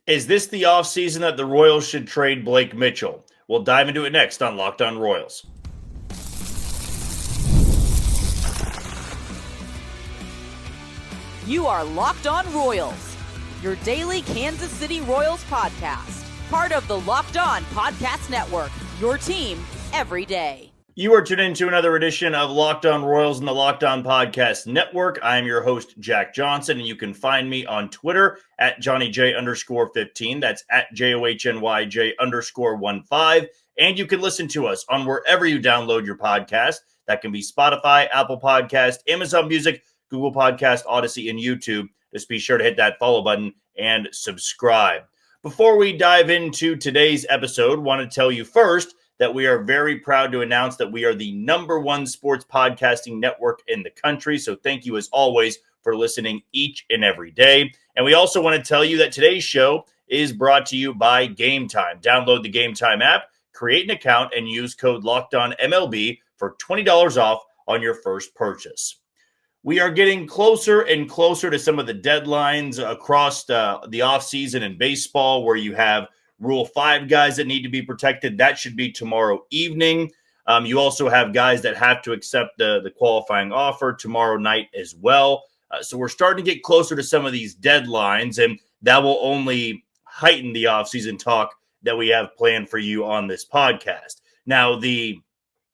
Is this the offseason that the Royals should trade Blake Mitchell? We'll dive into it next on Locked On Royals. You are Locked On Royals, your daily Kansas City Royals podcast. Part of the Locked On Podcast Network, your team every day. You are tuned into another edition of Locked On Royals in the Locked On Podcast Network. I am your host, Jack Johnson, and you can find me on Twitter at JohnnyJ_15. That's at JOHNYJ_15. And you can listen to us on wherever you download your podcast. That can be Spotify, Apple Podcast, Amazon Music, Google Podcast, Odyssey, and YouTube. Just be sure to hit that follow button and subscribe. Before we dive into today's episode, I want to tell you first that we are very proud to announce that we are the #1 sports podcasting network in the country. So thank you as always for listening each and every day. And we also want to tell you that today's show is brought to you by Gametime. Download the Gametime app, create an account, and use code LOCKEDONMLB for $20 off on your first purchase. We are getting closer and closer to some of the deadlines across the offseason in baseball, where you have Rule 5 guys that need to be protected. That should be tomorrow evening. You also have guys that have to accept the qualifying offer tomorrow night as well. So we're starting to get closer to some of these deadlines, and that will only heighten the offseason talk that we have planned for you on this podcast. Now, the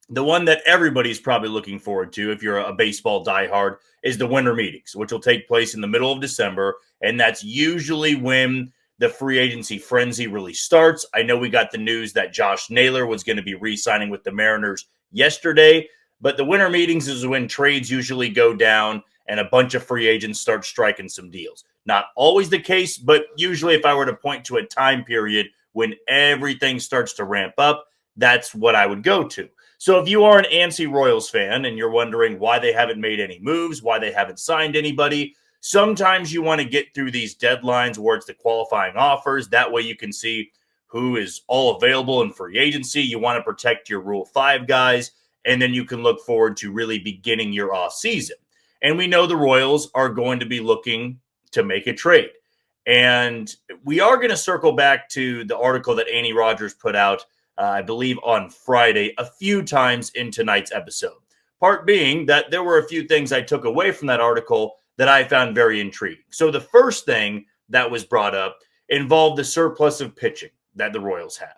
one that everybody's probably looking forward to, if you're a baseball diehard, is the winter meetings, which will take place in the middle of December, and that's usually when the free agency frenzy really starts. I know we got the news that Josh Naylor was going to be re-signing with the Mariners yesterday, but the winter meetings is when trades usually go down and a bunch of free agents start striking some deals. Not always the case, but usually if I were to point to a time period when everything starts to ramp up, that's what I would go to. So if you are an antsy Royals fan and you're wondering why they haven't made any moves, why they haven't signed anybody, sometimes you want to get through these deadlines where it's the qualifying offers. That way you can see who is all available in free agency. You want to protect your Rule 5 guys, and then you can look forward to really beginning your offseason. And we know the Royals are going to be looking to make a trade. And we are going to circle back to the article that Annie Rogers put out, I believe on Friday, a few times in tonight's episode. Part being that there were a few things I took away from that article that I found very intriguing. So the first thing that was brought up involved the surplus of pitching that the Royals have.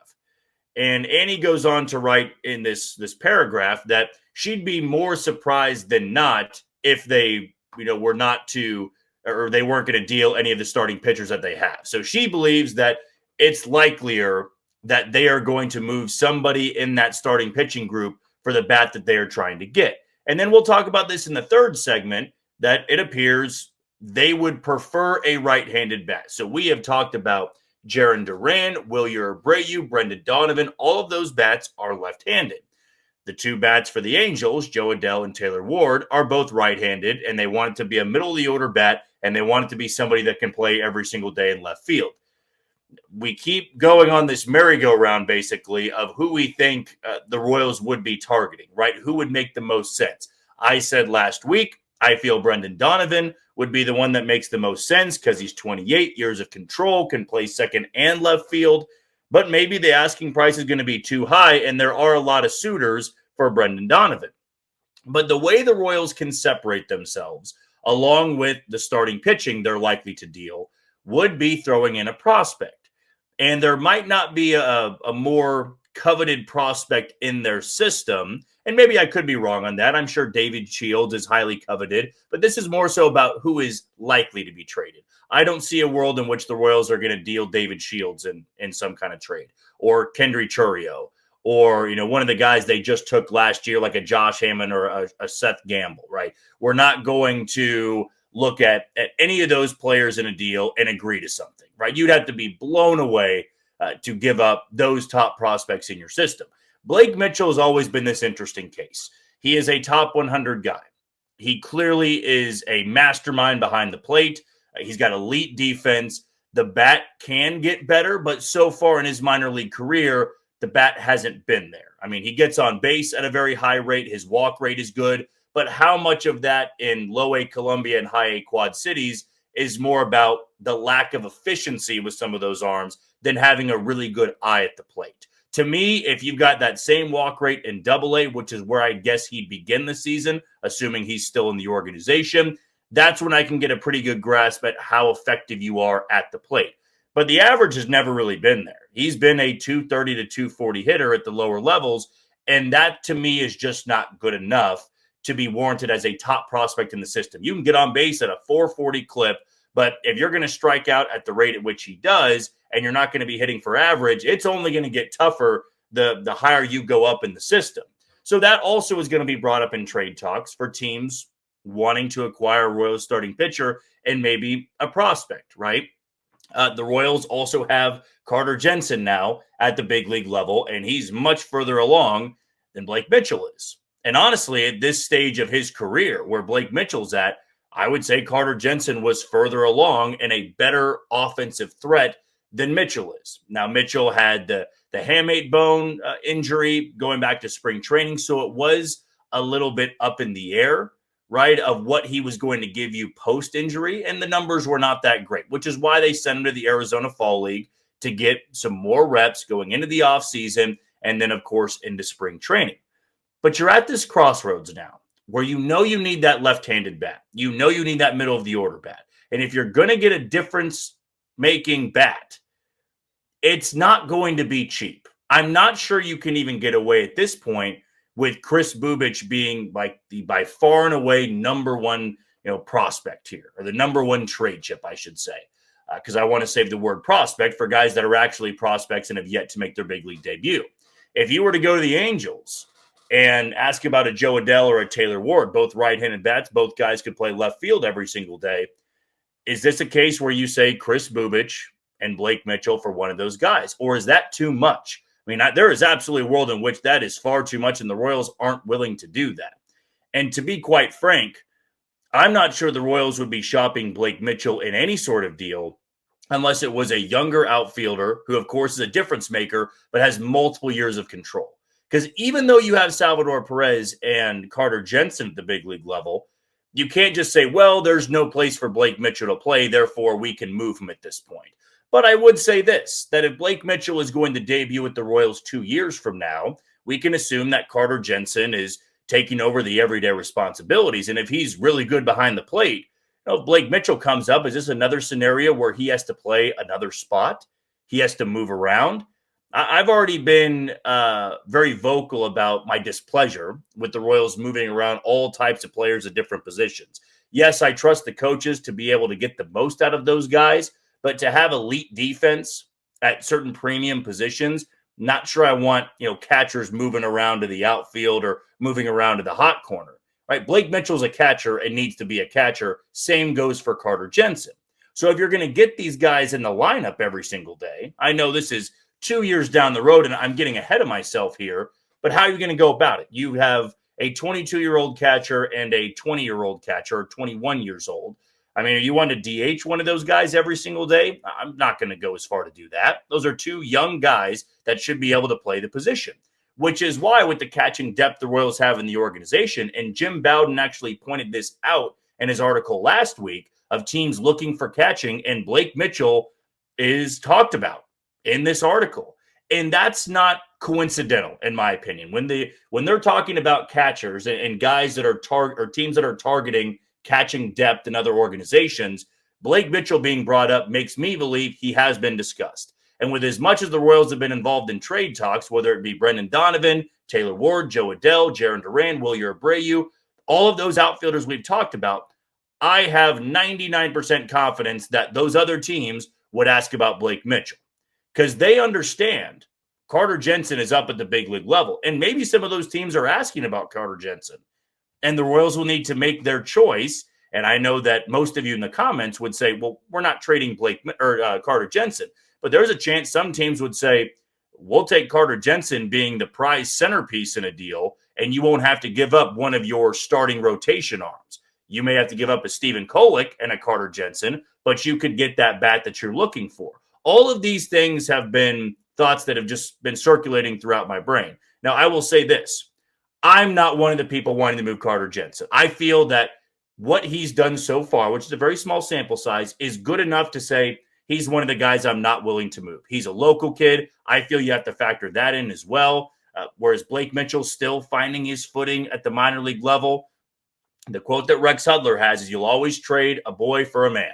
And Annie goes on to write in this paragraph that she'd be more surprised than not if they, were not to, or they weren't going to deal any of the starting pitchers that they have. So she believes that it's likelier that they are going to move somebody in that starting pitching group for the bat that they are trying to get. And then we'll talk about this in the third segment, that it appears they would prefer a right-handed bat. So we have talked about Jarren Duran, Wilyer Abreu, Brendan Donovan. All of those bats are left-handed. The two bats for the Angels, Joe Adell and Taylor Ward, are both right-handed, and they want it to be a middle-of-the-order bat, and they want it to be somebody that can play every single day in left field. We keep going on this merry-go-round, basically, of who we think the Royals would be targeting, right? Who would make the most sense? I said last week, I feel Brendan Donovan would be the one that makes the most sense because he's 28 years of control, can play second and left field, but maybe the asking price is going to be too high, and there are a lot of suitors for Brendan Donovan. But the way the Royals can separate themselves, along with the starting pitching they're likely to deal, would be throwing in a prospect. And there might not be a more coveted prospect in their system. And maybe I could be wrong on that. I'm sure David Shields is highly coveted, but this is more so about who is likely to be traded. I don't see a world in which the Royals are going to deal David Shields in some kind of trade, or Kendry Churio, or one of the guys they just took last year, like a Josh Hammond or a Seth Gamble, right? We're not going to look at any of those players in a deal and agree to something, right? You'd have to be blown away to give up those top prospects in your system. Blake Mitchell has always been this interesting case. He is a top 100 guy. He clearly is a mastermind behind the plate. He's got elite defense. The bat can get better, but so far in his minor league career, the bat hasn't been there. I mean, he gets on base at a very high rate. His walk rate is good. But how much of that in low A Columbia and high A Quad Cities is more about the lack of efficiency with some of those arms than having a really good eye at the plate. To me, if you've got that same walk rate in Double-A, which is where I guess he'd begin the season, assuming he's still in the organization, that's when I can get a pretty good grasp at how effective you are at the plate. But the average has never really been there. He's been a 230 to 240 hitter at the lower levels, and that to me is just not good enough to be warranted as a top prospect in the system. You can get on base at a 440 clip, but if you're going to strike out at the rate at which he does, and you're not going to be hitting for average, it's only going to get tougher the higher you go up in the system. So that also is going to be brought up in trade talks for teams wanting to acquire a Royals starting pitcher and maybe a prospect, right? The Royals also have Carter Jensen now at the big league level, and he's much further along than Blake Mitchell is. And honestly, at this stage of his career, where Blake Mitchell's at, I would say Carter Jensen was further along and a better offensive threat than Mitchell is. Now, Mitchell had the hamate bone injury going back to spring training, so it was a little bit up in the air, right, of what he was going to give you post-injury, and the numbers were not that great, which is why they sent him to the Arizona Fall League to get some more reps going into the offseason and then, of course, into spring training. But you're at this crossroads now where you know you need that left-handed bat. You know you need that middle-of-the-order bat. And if you're going to get a difference-making bat, it's not going to be cheap. I'm not sure you can even get away at this point with Chris Bubic being like the by far and away number one, prospect here, or the number one trade chip, I should say, because I want to save the word prospect for guys that are actually prospects and have yet to make their big league debut. If you were to go to the Angels and ask about a Joe Adell or a Taylor Ward, both right-handed bats, both guys could play left field every single day. Is this a case where you say Chris Bubic and Blake Mitchell for one of those guys, or is that too much? I mean, there is absolutely a world in which that is far too much, and the Royals aren't willing to do that. And to be quite frank, I'm not sure the Royals would be shopping Blake Mitchell in any sort of deal unless it was a younger outfielder who, of course, is a difference maker, but has multiple years of control. Because even though you have Salvador Perez and Carter Jensen at the big league level, you can't just say, well, there's no place for Blake Mitchell to play, therefore we can move him at this point. But I would say this, that if Blake Mitchell is going to debut with the Royals 2 years from now, we can assume that Carter Jensen is taking over the everyday responsibilities. And if he's really good behind the plate, if Blake Mitchell comes up, is this another scenario where he has to play another spot? He has to move around? I've already been very vocal about my displeasure with the Royals moving around all types of players at different positions. Yes, I trust the coaches to be able to get the most out of those guys, but to have elite defense at certain premium positions, not sure I want, catchers moving around to the outfield or moving around to the hot corner, right? Blake Mitchell's a catcher and needs to be a catcher. Same goes for Carter Jensen. So if you're going to get these guys in the lineup every single day, I know this is 2 years down the road and I'm getting ahead of myself here, but how are you going to go about it? You have a 22-year-old catcher and a 20-year-old catcher, or 21 years old. I mean, you want to DH one of those guys every single day? I'm not going to go as far to do that. Those are two young guys that should be able to play the position, which is why with the catching depth the Royals have in the organization, and Jim Bowden actually pointed this out in his article last week of teams looking for catching, and Blake Mitchell is talked about in this article. And that's not coincidental, in my opinion. When they're talking about catchers and guys that are or teams that are targeting catching depth in other organizations, Blake Mitchell being brought up makes me believe he has been discussed. And with as much as the Royals have been involved in trade talks, whether it be Brendan Donovan, Taylor Ward, Joe Adell, Jarren Duran, Wilyer Abreu, all of those outfielders we've talked about, I have 99% confidence that those other teams would ask about Blake Mitchell because they understand Carter Jensen is up at the big league level. And maybe some of those teams are asking about Carter Jensen. And the Royals will need to make their choice. And I know that most of you in the comments would say, well, we're not trading Carter Jensen. But there's a chance some teams would say, we'll take Carter Jensen being the prize centerpiece in a deal, and you won't have to give up one of your starting rotation arms. You may have to give up a Stephen Kolek and a Carter Jensen, but you could get that bat that you're looking for. All of these things have been thoughts that have just been circulating throughout my brain. Now, I will say this. I'm not one of the people wanting to move Carter Jensen. I feel that what he's done so far, which is a very small sample size, is good enough to say he's one of the guys I'm not willing to move. He's a local kid. I feel you have to factor that in as well. Whereas Blake Mitchell's still finding his footing at the minor league level. The quote that Rex Hudler has is, "You'll always trade a boy for a man."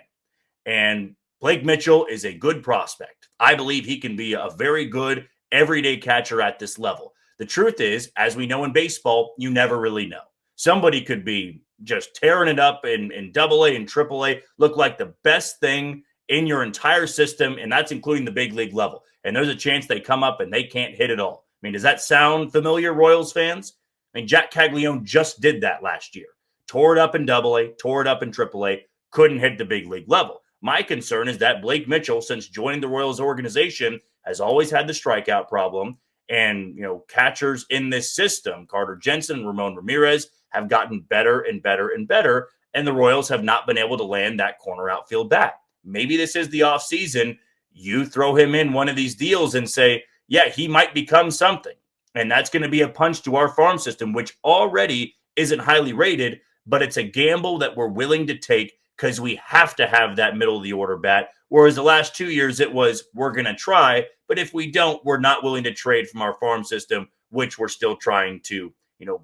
And Blake Mitchell is a good prospect. I believe he can be a very good everyday catcher at this level. The truth is, as we know in baseball, you never really know. Somebody could be just tearing it up in AA and AAA, look like the best thing in your entire system, and that's including the big league level. And there's a chance they come up and they can't hit at all. I mean, does that sound familiar, Royals fans? I mean, Jack Caglione just did that last year. Tore it up in AA, tore it up in AAA, couldn't hit the big league level. My concern is that Blake Mitchell, since joining the Royals organization, has always had the strikeout problem. And, catchers in this system, Carter Jensen and Ramon Ramirez, have gotten better and better and better. And the Royals have not been able to land that corner outfield bat. Maybe this is the offseason. You throw him in one of these deals and say, yeah, he might become something. And that's going to be a punch to our farm system, which already isn't highly rated, but it's a gamble that we're willing to take because we have to have that middle of the order bat. Whereas the last 2 years, it was, we're going to try, but if we don't, we're not willing to trade from our farm system, which we're still trying to,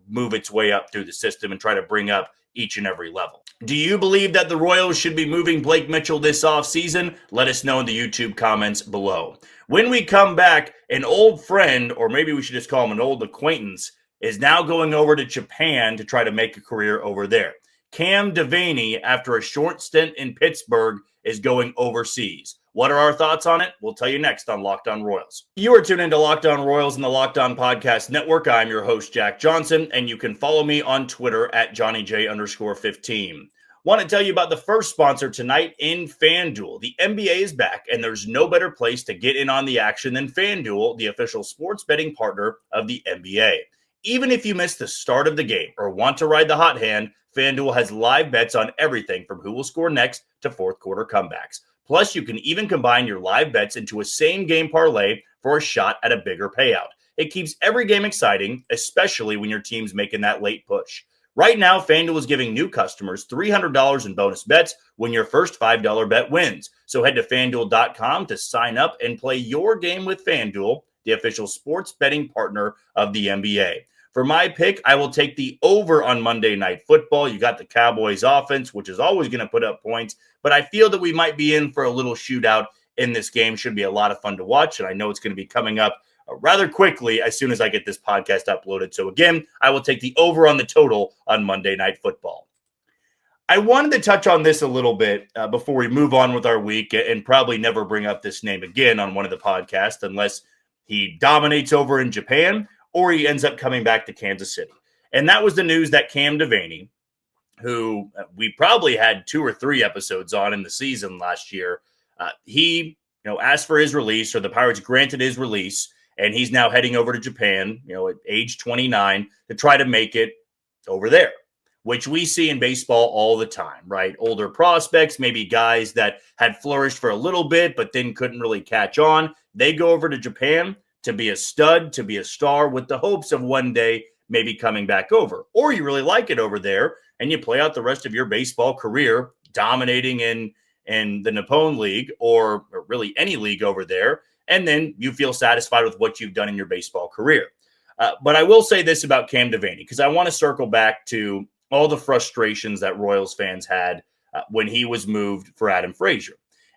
move its way up through the system and try to bring up each and every level. Do you believe that the Royals should be moving Blake Mitchell this offseason? Let us know in the YouTube comments below. When we come back, an old friend, or maybe we should just call him an old acquaintance, is now going over to Japan to try to make a career over there. Cam Devanney, after a short stint in Pittsburgh, is going overseas. What are our thoughts on it? We'll tell you next on Locked On Royals. You are tuned into Locked On Royals and the Locked On Podcast Network. I'm your host, Jack Johnson, and you can follow me on Twitter at JohnnyJ_15. Want to tell you about the first sponsor tonight in FanDuel. The NBA is back, and there's no better place to get in on the action than FanDuel, the official sports betting partner of the NBA. Even if you missed the start of the game or want to ride the hot hand, FanDuel has live bets on everything from who will score next to fourth quarter comebacks. Plus, you can even combine your live bets into a same-game parlay for a shot at a bigger payout. It keeps every game exciting, especially when your team's making that late push. Right now, FanDuel is giving new customers $300 in bonus bets when your first $5 bet wins. So head to FanDuel.com to sign up and play your game with FanDuel, the official sports betting partner of the NBA. For my pick, I will take the over on Monday Night Football. You got the Cowboys offense, which is always going to put up points, but I feel that we might be in for a little shootout in this game. Should be a lot of fun to watch, and I know it's going to be coming up rather quickly as soon as I get this podcast uploaded. So again, I will take the over on the total on Monday Night Football. I wanted to touch on this a little bit before we move on with our week and probably never bring up this name again on one of the podcasts unless he dominates over in Japan or he ends up coming back to Kansas City. And that was the news that Cam Devanney, who we probably had 2 or 3 episodes on in the season last year, he asked for his release, or the Pirates granted his release, and he's now heading over to Japan, at age 29, to try to make it over there, which we see in baseball all the time, right? Older prospects, maybe guys that had flourished for a little bit, but then couldn't really catch on. They go over to Japan to be a stud, to be a star, with the hopes of one day maybe coming back over. Or you really like it over there, and you play out the rest of your baseball career dominating in the Nippon League or really any league over there, and then you feel satisfied with what you've done in your baseball career. But I will say this about Cam Devanney, because I want to circle back to all the frustrations that Royals fans had when he was moved for Adam Frazier.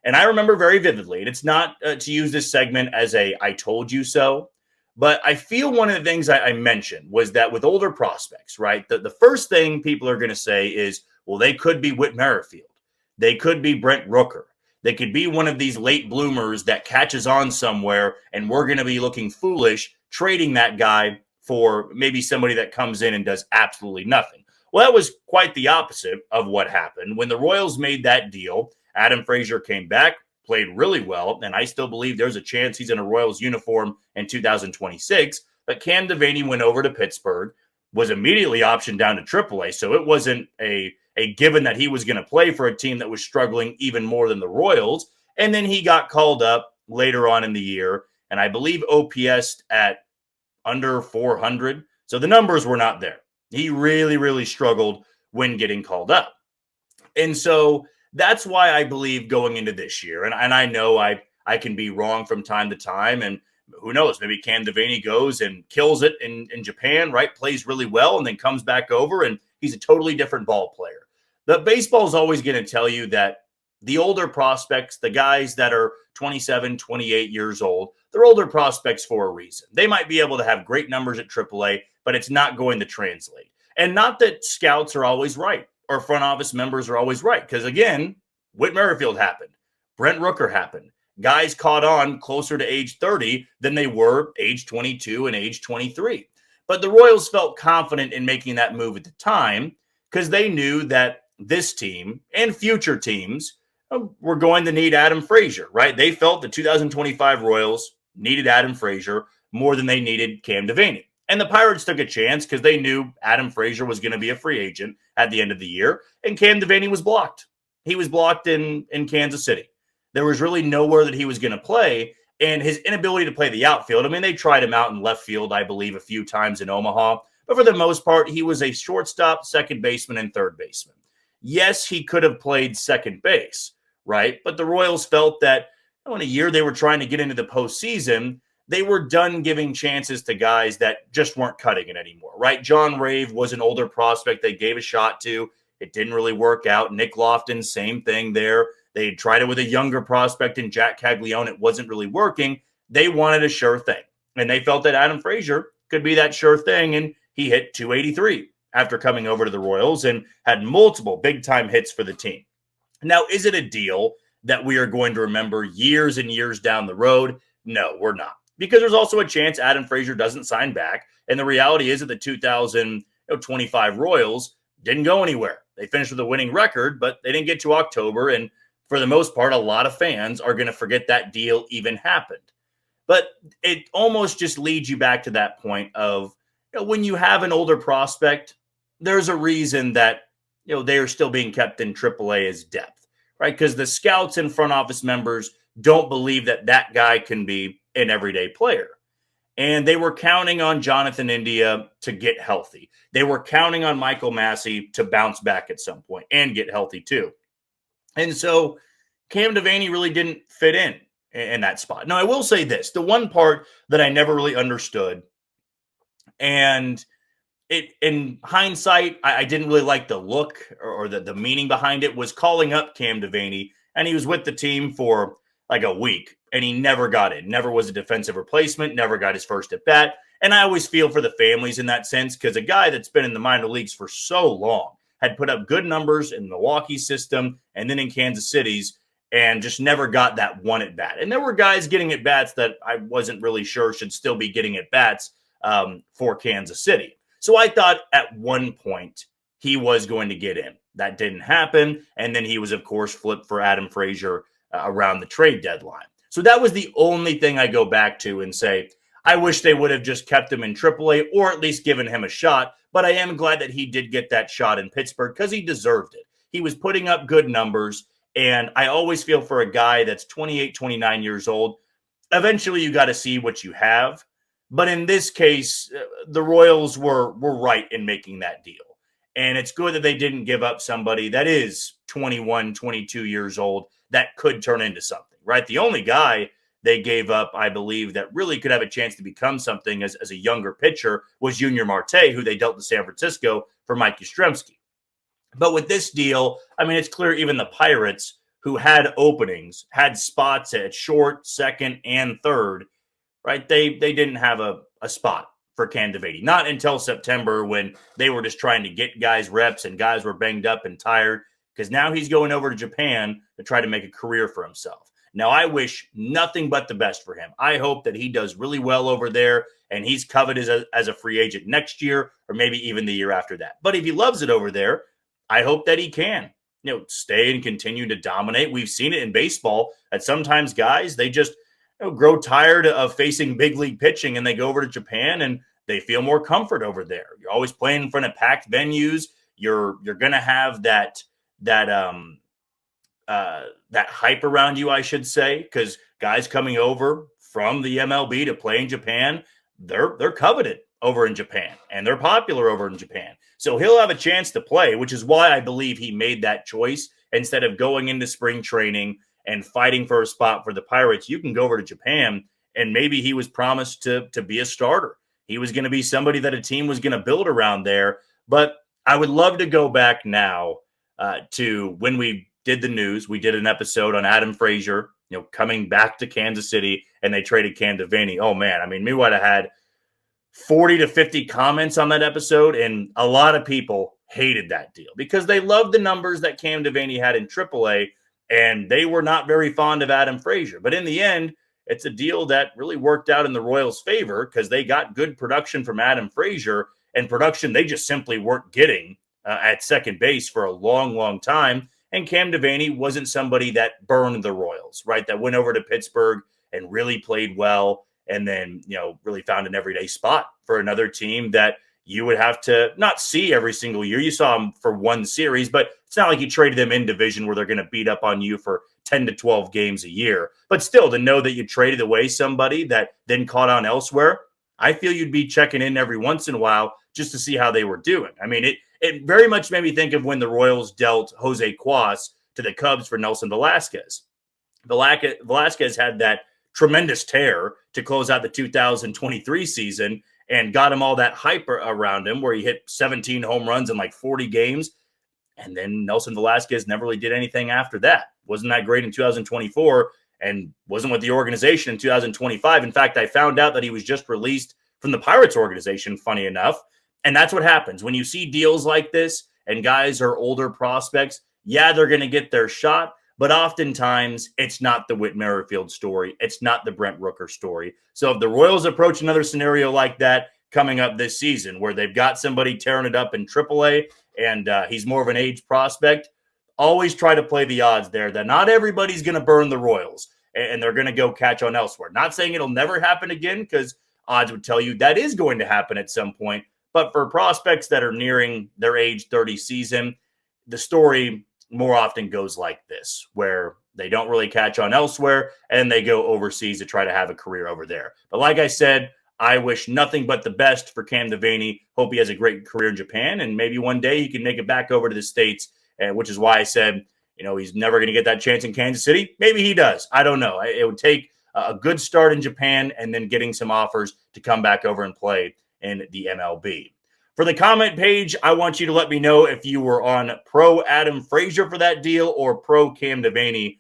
And I remember very vividly, and it's not to use this segment as a I told you so, but I feel one of the things I mentioned was that with older prospects, right, the first thing people are going to say is, well, they could be Whit Merrifield. They could be Brent Rooker. They could be one of these late bloomers that catches on somewhere, and we're going to be looking foolish trading that guy for maybe somebody that comes in and does absolutely nothing. Well, that was quite the opposite of what happened. When the Royals made that deal, Adam Frazier came back, played really well, and I still believe there's a chance he's in a Royals uniform in 2026. But Cam Devanney went over to Pittsburgh, was immediately optioned down to AAA, so it wasn't a given that he was going to play for a team that was struggling even more than the Royals. And then he got called up later on in the year, and I believe OPS at under 400. So the numbers were not there. He really, really struggled when getting called up. And so that's why I believe going into this year, and I know I can be wrong from time to time, and who knows, maybe Cam Devanney goes and kills it in Japan, right? Plays really well and then comes back over and he's a totally different ball player. The baseball is always going to tell you that the older prospects, the guys that are 27, 28 years old, they're older prospects for a reason. They might be able to have great numbers at AAA, but it's not going to translate. And not that scouts are always right or front office members are always right. Because again, Whit Merrifield happened. Brent Rooker happened. Guys caught on closer to age 30 than they were age 22 and age 23. But the Royals felt confident in making that move at the time because they knew that this team and future teams were going to need Adam Frazier, right? They felt the 2025 Royals needed Adam Frazier more than they needed Cam Devanney. And the Pirates took a chance because they knew Adam Frazier was going to be a free agent at the end of the year, and Cam Devanney was blocked. He was blocked in Kansas City. There was really nowhere that he was going to play, and his inability to play the outfield, I mean, they tried him out in left field, I believe, a few times in Omaha, but for the most part, he was a shortstop, second baseman, and third baseman. Yes, he could have played second base, right? But the Royals felt that in a year they were trying to get into the postseason, they were done giving chances to guys that just weren't cutting it anymore, right? John Rave was an older prospect they gave a shot to. It didn't really work out. Nick Lofton, same thing there. They tried it with a younger prospect in Jack Caglione. It wasn't really working. They wanted a sure thing. And they felt that Adam Frazier could be that sure thing. And he hit 283 after coming over to the Royals and had multiple big-time hits for the team. Now, is it a deal that we are going to remember years and years down the road? No, we're not. Because there's also a chance Adam Frazier doesn't sign back. And the reality is that the 2025 Royals didn't go anywhere. They finished with a winning record, but they didn't get to October. And for the most part, a lot of fans are going to forget that deal even happened. But it almost just leads you back to that point of, when you have an older prospect, there's a reason that, they are still being kept in AAA as depth, right? Because the scouts and front office members don't believe that that guy can be an everyday player. And they were counting on Jonathan India to get healthy. They were counting on Michael Massey to bounce back at some point and get healthy too. And so Cam Devanney really didn't fit in that spot. Now, I will say this. The one part that I never really understood, and in hindsight, I didn't really like the look or the meaning behind it, was calling up Cam Devanney, and he was with the team for like a week, and he never got in, never was a defensive replacement, never got his first at bat. And I always feel for the families in that sense, because a guy that's been in the minor leagues for so long had put up good numbers in Milwaukee's system and then in Kansas City's, and just never got that one at bat. And there were guys getting at bats that I wasn't really sure should still be getting at bats for Kansas City. So I thought at one point he was going to get in. That didn't happen. And then he was, of course, flipped for Adam Frazier around the trade deadline. So that was the only thing I go back to and say, I wish they would have just kept him in AAA or at least given him a shot. But I am glad that he did get that shot in Pittsburgh because he deserved it. He was putting up good numbers. And I always feel for a guy that's 28, 29 years old, eventually you got to see what you have. But in this case, the Royals were right in making that deal. And it's good that they didn't give up somebody that is 21, 22 years old that could turn into something, right? The only guy they gave up, I believe, that really could have a chance to become something as a younger pitcher was Junior Marte, who they dealt to San Francisco for Mike Yastrzemski. But with this deal, I mean, it's clear even the Pirates, who had openings, had spots at short, second, and third, right? They didn't have a spot for Cam Devanney. Not until September, when they were just trying to get guys reps and guys were banged up and tired, because now he's going over to Japan to try to make a career for himself. Now, I wish nothing but the best for him. I hope that he does really well over there and he's coveted as a free agent next year or maybe even the year after that. But if he loves it over there, I hope that he can, stay and continue to dominate. We've seen it in baseball that sometimes guys, they just grow tired of facing big league pitching and they go over to Japan and they feel more comfort over there. You're always playing in front of packed venues. You're going to have that hype around you, I should say, because guys coming over from the MLB to play in Japan, they're coveted. over in Japan, and they're popular over in Japan. So he'll have a chance to play, which is why I believe he made that choice instead of going into spring training and fighting for a spot for the Pirates. You can go over to Japan, and maybe he was promised to be a starter. He was going to be somebody that a team was going to build around there. But I would love to go back now to when we did the news. We did an episode on Adam Frazier, coming back to Kansas City, and they traded Cam Devanney. Oh, man. I mean, we would have had 40 to 50 comments on that episode, and a lot of people hated that deal because they loved the numbers that Cam Devanney had in AAA, and they were not very fond of Adam Frazier. But in the end, it's a deal that really worked out in the Royals' favor because they got good production from Adam Frazier, and production they just simply weren't getting at second base for a long, long time. And Cam Devanney wasn't somebody that burned the Royals, right? That went over to Pittsburgh and really played well and then, really found an everyday spot for another team that you would have to not see every single year. You saw him for one series, but it's not like you traded them in division where they're going to beat up on you for 10 to 12 games a year. But still, to know that you traded away somebody that then caught on elsewhere, I feel you'd be checking in every once in a while just to see how they were doing. I mean, it very much made me think of when the Royals dealt Jose Cuas to the Cubs for Nelson Velasquez. Velasquez had that tremendous tear to close out the 2023 season and got him all that hype around him where he hit 17 home runs in like 40 games. And then Nelson Velasquez never really did anything after that. Wasn't that great in 2024 and wasn't with the organization in 2025. In fact, I found out that he was just released from the Pirates organization, funny enough. And that's what happens when you see deals like this and guys are older prospects. Yeah, they're going to get their shot, but oftentimes it's not the Whit Merrifield story. It's not the Brent Rooker story. So if the Royals approach another scenario like that coming up this season where they've got somebody tearing it up in AAA and he's more of an age prospect, always try to play the odds there that not everybody's going to burn the Royals and they're going to go catch on elsewhere. Not saying it'll never happen again because odds would tell you that is going to happen at some point. But for prospects that are nearing their age 30 season, the story more often goes like this, where they don't really catch on elsewhere and they go overseas to try to have a career over there. But like I said, I wish nothing but the best for Cam Devanney. Hope he has a great career in Japan, and maybe one day he can make it back over to the States, which is why I said, he's never going to get that chance in Kansas City. Maybe he does. I don't know. It would take a good start in Japan and then getting some offers to come back over and play in the MLB. For the comment page, I want you to let me know if you were on pro Adam Frazier for that deal or pro Cam Devanney.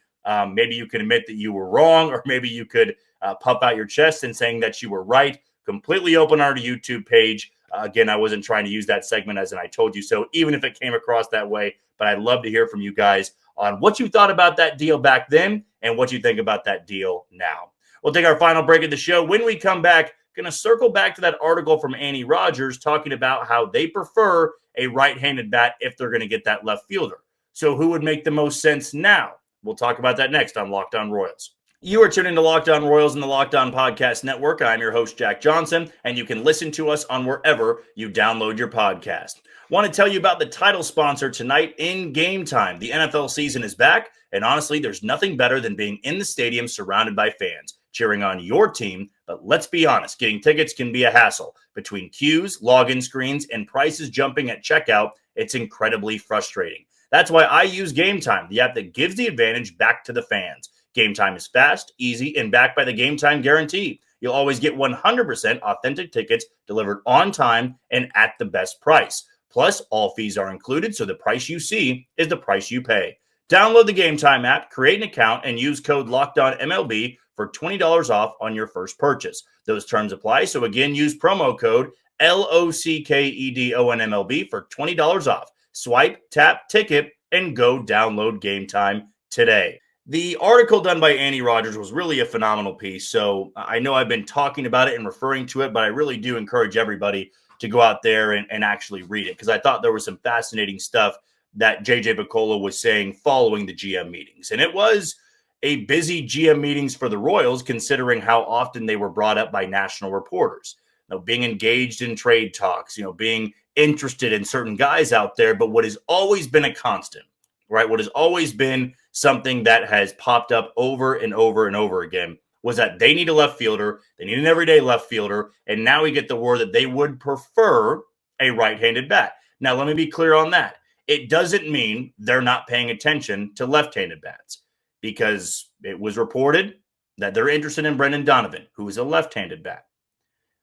Maybe you can admit that you were wrong, or maybe you could puff out your chest and saying that you were right. Completely open on our YouTube page. Again, I wasn't trying to use that segment as an I told you so, even if it came across that way. But I'd love to hear from you guys on what you thought about that deal back then and what you think about that deal now. We'll take our final break of the show. When we come back, going to circle back to that article from Annie Rogers talking about how they prefer a right-handed bat if they're going to get that left fielder. So who would make the most sense now? We'll talk about that next on Locked On Royals. You are tuning to Locked On Royals and the Locked On Podcast Network. I'm your host, Jack Johnson, and you can listen to us on wherever you download your podcast. Want to tell you about the title sponsor tonight in Gametime. The NFL season is back, and honestly, there's nothing better than being in the stadium surrounded by fans, cheering on your team. But let's be honest, getting tickets can be a hassle. Between queues, login screens, and prices jumping at checkout, it's incredibly frustrating. That's why I use Gametime, the app that gives the advantage back to the fans. Gametime is fast, easy, and backed by the Gametime guarantee. You'll always get 100% authentic tickets delivered on time and at the best price. Plus, all fees are included, so the price you see is the price you pay. Download the Gametime app, create an account, and use code LOCKEDONMLB for $20 off on your first purchase. Those terms apply, so again, use promo code LOCKEDONMLB for $20 off. Swipe, tap, ticket, and go download Gametime today. The article done by Annie Rogers was really a phenomenal piece, so I know I've been talking about it and referring to it, but I really do encourage everybody to go out there and actually read it, because I thought there was some fascinating stuff that JJ Picollo was saying following the GM meetings. And it was a busy GM meetings for the Royals, considering how often they were brought up by national reporters. Being engaged in trade talks, being interested in certain guys out there. But what has always been a constant, right? What has always been something that has popped up over and over and over again was that they need a left fielder, they need an everyday left fielder, and now we get the word that they would prefer a right-handed bat. Now, let me be clear on that. It doesn't mean they're not paying attention to left-handed bats, because it was reported that they're interested in Brendan Donovan, who is a left-handed bat.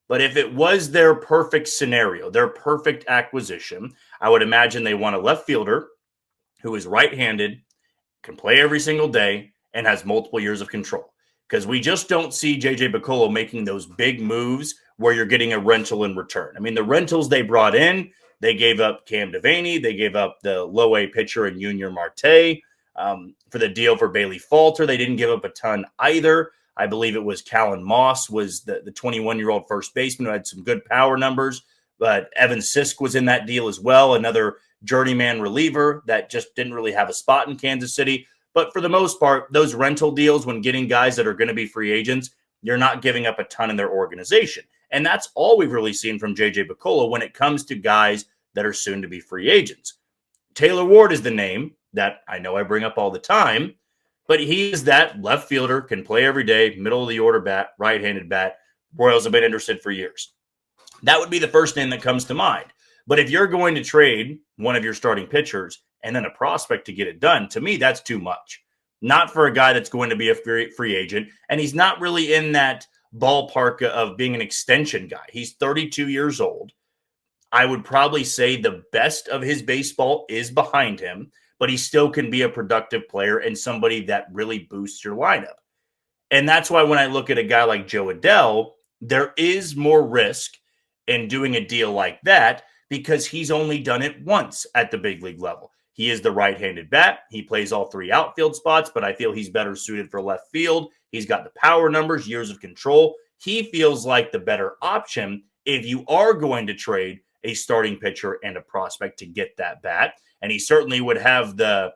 But if it was their perfect scenario, their perfect acquisition, I would imagine they want a left fielder who is right-handed, can play every single day, and has multiple years of control. Because we just don't see J.J. Picollo making those big moves where you're getting a rental in return. I mean, the rentals they brought in, they gave up Cam Devanney, they gave up the low-A pitcher in Junior Marte. For the deal for Bailey Falter, they didn't give up a ton either. I believe it was Callan Moss was the 21-year-old first baseman who had some good power numbers, but Evan Sisk was in that deal as well, another journeyman reliever that just didn't really have a spot in Kansas City. But for the most part, those rental deals, when getting guys that are going to be free agents, you're not giving up a ton in their organization. And that's all we've really seen from J.J. Picollo when it comes to guys that are soon to be free agents. Taylor Ward is the name that I know I bring up all the time, but he is that left fielder, can play every day, middle of the order bat, right-handed bat. Royals have been interested for years. That would be the first name that comes to mind. But if you're going to trade one of your starting pitchers and then a prospect to get it done, to me, that's too much. Not for a guy that's going to be a free agent, and he's not really in that ballpark of being an extension guy. He's 32 years old. I would probably say the best of his baseball is behind him, but he still can be a productive player and somebody that really boosts your lineup. And that's why when I look at a guy like Joe Adell, there is more risk in doing a deal like that because he's only done it once at the big league level. He is the right-handed bat. He plays all three outfield spots, but I feel he's better suited for left field. He's got the power numbers, years of control. He feels like the better option if you are going to trade a starting pitcher and a prospect to get that bat. And he certainly would have the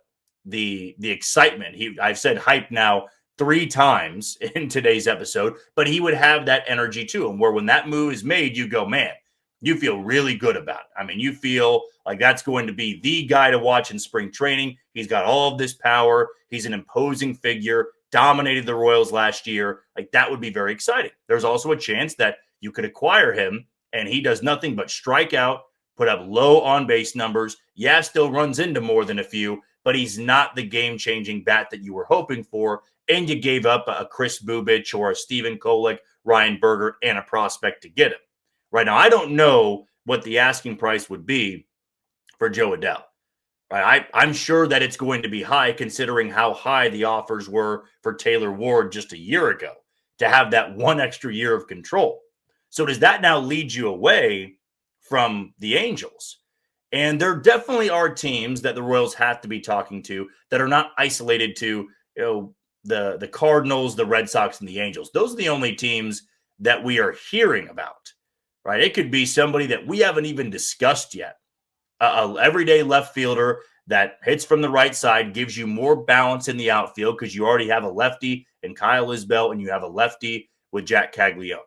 excitement. I've said hype now 3 times in today's episode, but he would have that energy to him where when that move is made, you go, man, you feel really good about it. I mean, you feel like that's going to be the guy to watch in spring training. He's got all of this power. He's an imposing figure, dominated the Royals last year. Like, that would be very exciting. There's also a chance that you could acquire him and he does nothing but strike out, put up low on-base numbers. Yeah, still runs into more than a few, but he's not the game-changing bat that you were hoping for, and you gave up a Chris Bubich or a Steven Kolek, Ryan Berger, and a prospect to get him. Right now, I don't know what the asking price would be for Joe Adell. Right? I'm sure that it's going to be high considering how high the offers were for Taylor Ward just a year ago to have that one extra year of control. So does that now lead you away from the Angels? And there definitely are teams that the Royals have to be talking to that are not isolated to, the Cardinals, the Red Sox, and the Angels. Those are the only teams that we are hearing about, right? It could be somebody that we haven't even discussed yet. A everyday left fielder that hits from the right side, gives you more balance in the outfield because you already have a lefty in Kyle Isbell and you have a lefty with Jack Caglione.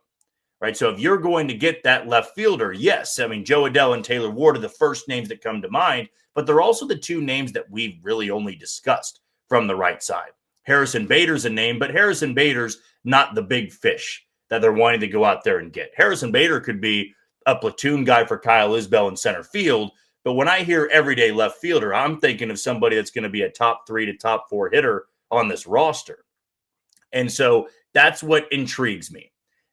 Right, so if you're going to get that left fielder, yes, I mean, Joe Adell and Taylor Ward are the first names that come to mind, but they're also the 2 names that we've really only discussed from the right side. Harrison Bader's a name, but Harrison Bader's not the big fish that they're wanting to go out there and get. Harrison Bader could be a platoon guy for Kyle Isbell in center field, but when I hear everyday left fielder, I'm thinking of somebody that's going to be a top 3 to top 4 hitter on this roster. And so that's what intrigues me.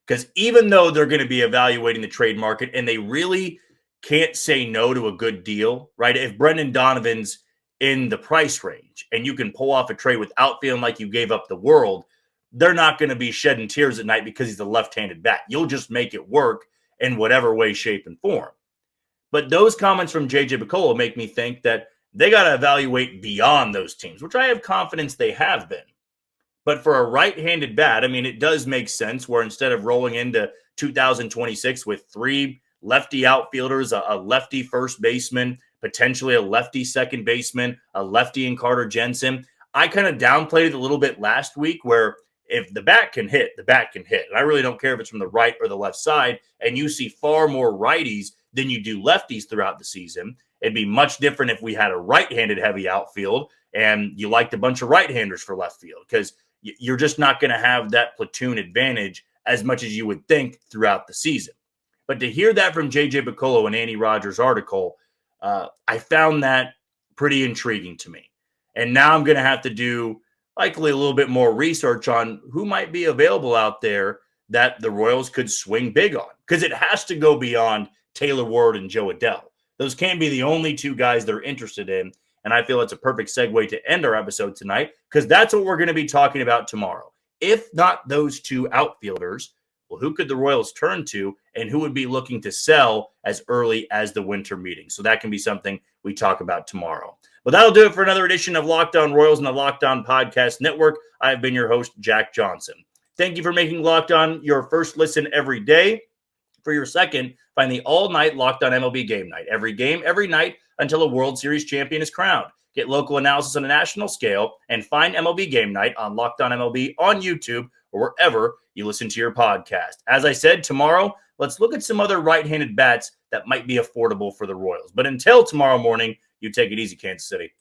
Because even though they're going to be evaluating the trade market and they really can't say no to a good deal, right? If Brendan Donovan's in the price range and you can pull off a trade without feeling like you gave up the world, they're not going to be shedding tears at night because he's a left-handed bat. You'll just make it work in whatever way, shape, and form. But those comments from J.J. Picollo make me think that they got to evaluate beyond those teams, which I have confidence they have been. But for a right-handed bat, I mean, it does make sense where instead of rolling into 2026 with 3 lefty outfielders, a lefty first baseman, potentially a lefty second baseman, a lefty in Carter Jensen, I kind of downplayed it a little bit last week where if the bat can hit, the bat can hit. And I really don't care if it's from the right or the left side. And you see far more righties than you do lefties throughout the season. It'd be much different if we had a right-handed heavy outfield and you liked a bunch of right-handers for left field because you're just not going to have that platoon advantage as much as you would think throughout the season. But to hear that from J.J. Piccolo and Andy Rogers' article, I found that pretty intriguing to me. And now I'm going to have to do likely a little bit more research on who might be available out there that the Royals could swing big on, because it has to go beyond Taylor Ward and Joe Adell. Those can't be the only two guys they're interested in. And I feel it's a perfect segue to end our episode tonight, because that's what we're going to be talking about tomorrow. If not those two outfielders, well, who could the Royals turn to, and who would be looking to sell as early as the winter meeting? So that can be something we talk about tomorrow. But that'll do it for another edition of Locked On Royals and the Locked On Podcast Network. I've been your host, Jack Johnson. Thank you for making Locked On your first listen every day. For your second, find the all-night Locked On MLB Game Night. Every game, every night, until a World Series champion is crowned. Get local analysis on a national scale and find MLB Game Night on Locked On MLB on YouTube or wherever you listen to your podcast. As I said, tomorrow, let's look at some other right-handed bats that might be affordable for the Royals. But until tomorrow morning, you take it easy, Kansas City.